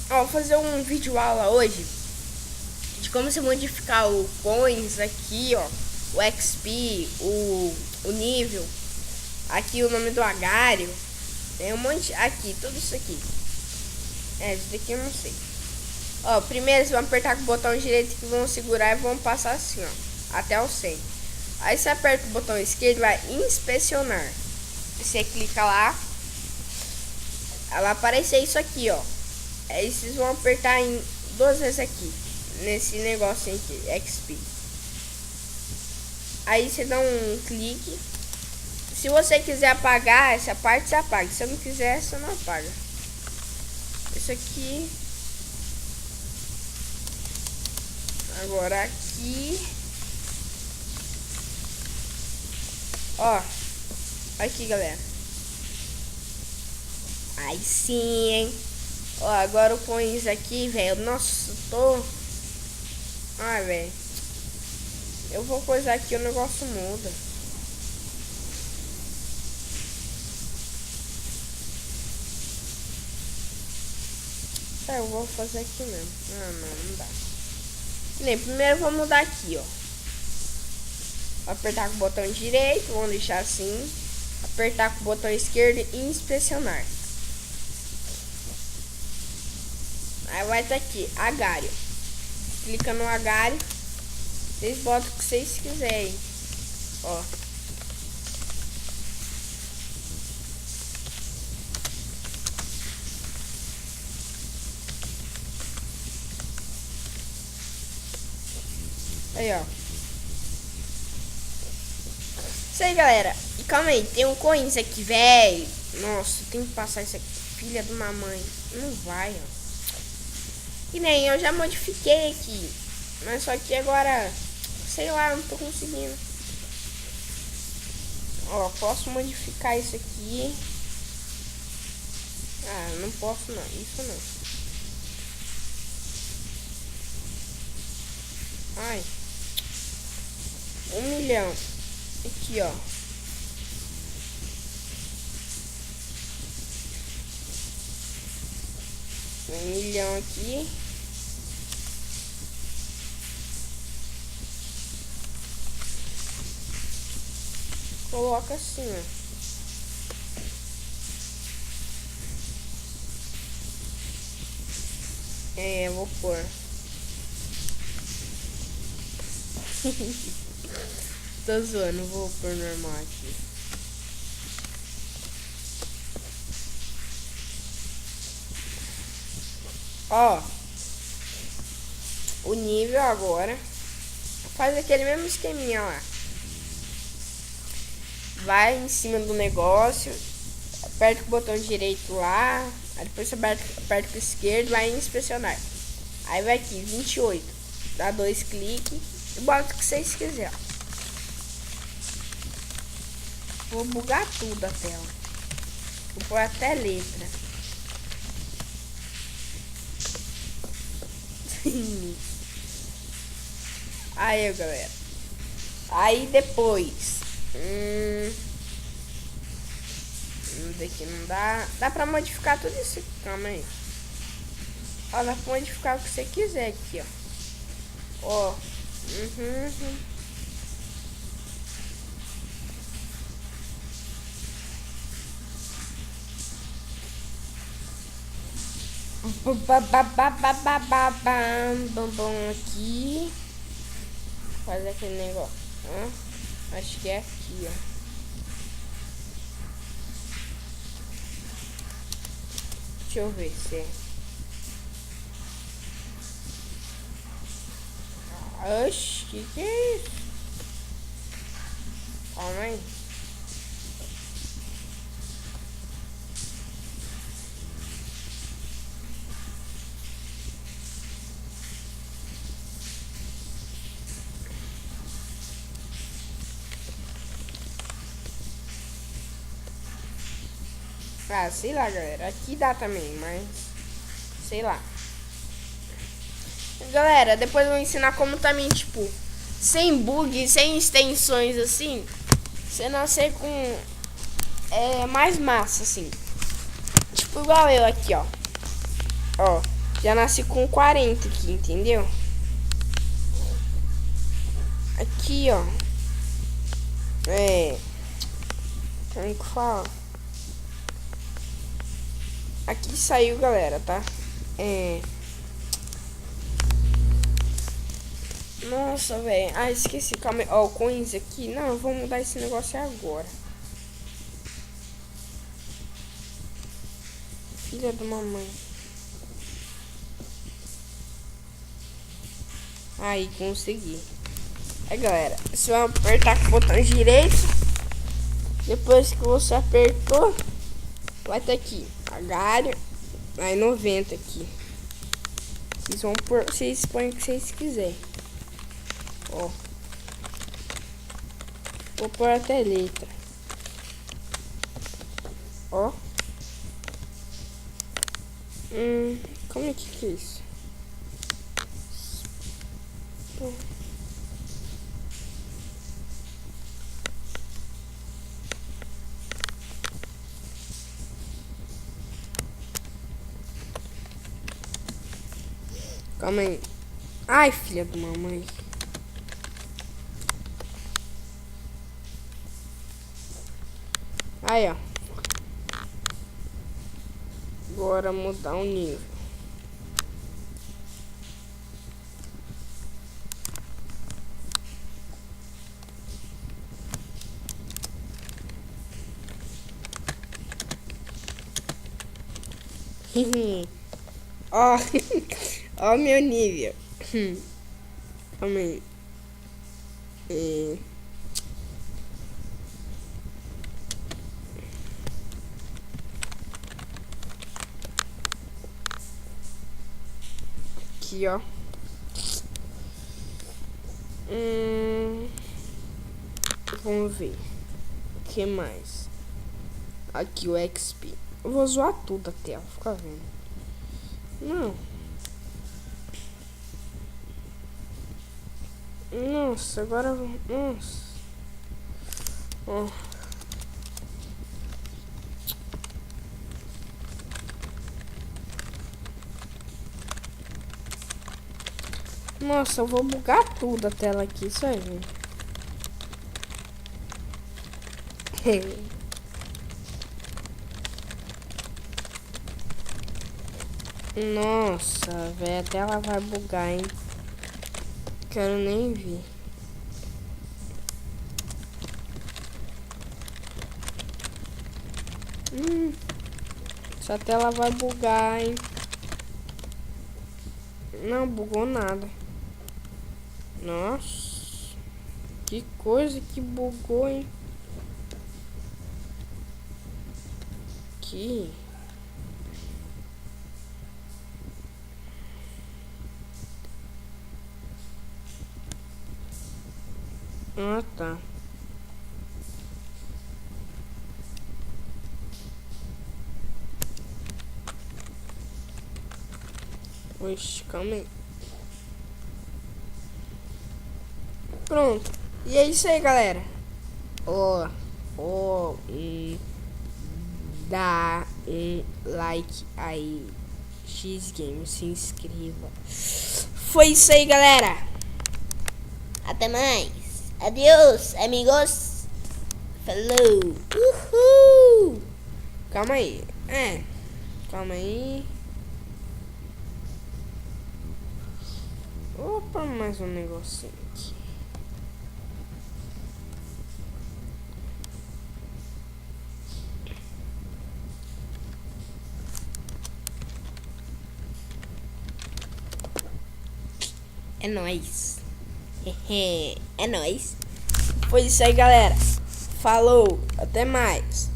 Ó, vou fazer um vídeo aula hoje de como você modificar o coins aqui, ó, o XP, o nível, aqui o nome do agário, tem um monte aqui, tudo isso aqui. Isso daqui eu não sei. Ó, primeiro vocês vão apertar com o botão direito que vão segurar e vão passar assim, ó, até o 100. Aí você aperta o botão esquerdo e vai inspecionar. Você clica lá, ela aparecer isso aqui, ó. Aí vocês vão apertar em 2 vezes aqui, nesse negócio aqui, XP. Aí você dá um clique. Se você quiser apagar essa parte, você apaga. Se não quiser, você não apaga. Isso aqui. Agora aqui. Ó. Aqui, galera. Aí sim, hein. Ó, agora o coins aqui, velho. Nossa, tô... Ai, velho. Eu vou coisar aqui, o negócio muda. Eu vou fazer aqui mesmo. Não dá. Nem, primeiro eu vou mudar aqui, ó. Vou apertar com o botão direito, vamos deixar assim. Apertar com o botão esquerdo e inspecionar. Aí vai estar aqui, agário. Clica no agário. Vocês botam o que vocês quiserem. Ó. Aí, ó. Isso aí, galera. E calma aí, tem um coins aqui, velho. Nossa, tem que passar isso aqui. Filha de uma mãe. Não vai, ó. E nem eu já modifiquei aqui. Mas só que agora, sei lá, não tô conseguindo. Ó, posso modificar isso aqui. Ah, não posso não. Isso não. Ai. 1 milhão. Aqui, ó. Um milhão aqui. Coloca assim, ó. Eu vou pôr. Tô zoando, vou pôr normal aqui. Ó. O nível agora. Faz aquele mesmo esqueminha lá. Vai em cima do negócio. Aperta com o botão direito lá. Aí depois você aperta com o esquerdo, vai em inspecionar. Aí vai aqui, 28. Dá 2 cliques e bota o que vocês quiserem. Vou bugar tudo a tela. Vou pôr até letra. Aí, galera. Aí depois. Daqui não dá. Dá pra modificar tudo isso aqui. Calma aí. Ó, dá pra modificar o que você quiser aqui, ó. Ó. Bom aqui. Fazer aquele negócio. Acho que é aqui, ó. Deixa eu ver se é. Oxi, que é isso? Calma aí. Ah, sei lá, galera. Aqui dá também, mas... sei lá. Galera, depois eu vou ensinar como também, tipo... sem bug, sem extensões, assim... você nascer com... mais massa, assim. Tipo, igual eu aqui, ó. Ó. Já nasci com 40 aqui, entendeu? Aqui, ó. Como que fala? Aqui saiu, galera, tá? Nossa, velho. Ah, esqueci. Calma aí. Ó, o coins aqui. Não, eu vou mudar esse negócio agora. Filha de mamãe. Aí, consegui. Aí, galera, você vai apertar com o botão direito. Depois que você apertou, vai ter aqui, agário. Aí 90 aqui. Vocês vão pôr, vocês põem o que vocês quiserem. Ó. Vou pôr até letra. Ó. Como é que é isso? Calma aí. Ai, filha da mamãe. Aí, ó. Agora mudar o nível. Ó. Ó meu nível. Calma aí. Aqui, ó. Vamos ver. O que mais? Aqui o XP. Eu vou zoar tudo a tela, fica vendo. Não. Nossa, agora... Nossa. Ó. Nossa, eu vou bugar tudo a tela aqui, isso aí. Nossa, velho, a tela vai bugar, hein? Quero nem ver. Essa tela vai bugar, hein? Não bugou nada. Nossa, que coisa que bugou, hein? Aqui. Ah, tá. Oxe, calma aí. Pronto. E é isso aí, galera. Dá um like aí. X Games, se inscreva. Foi isso aí, galera. Até mais. Adeus, amigos. Falou. Uhul. Calma aí. Calma aí. Opa, mais um negocinho aqui. É nóis. É nóis. Foi isso aí, galera. Falou. Até mais.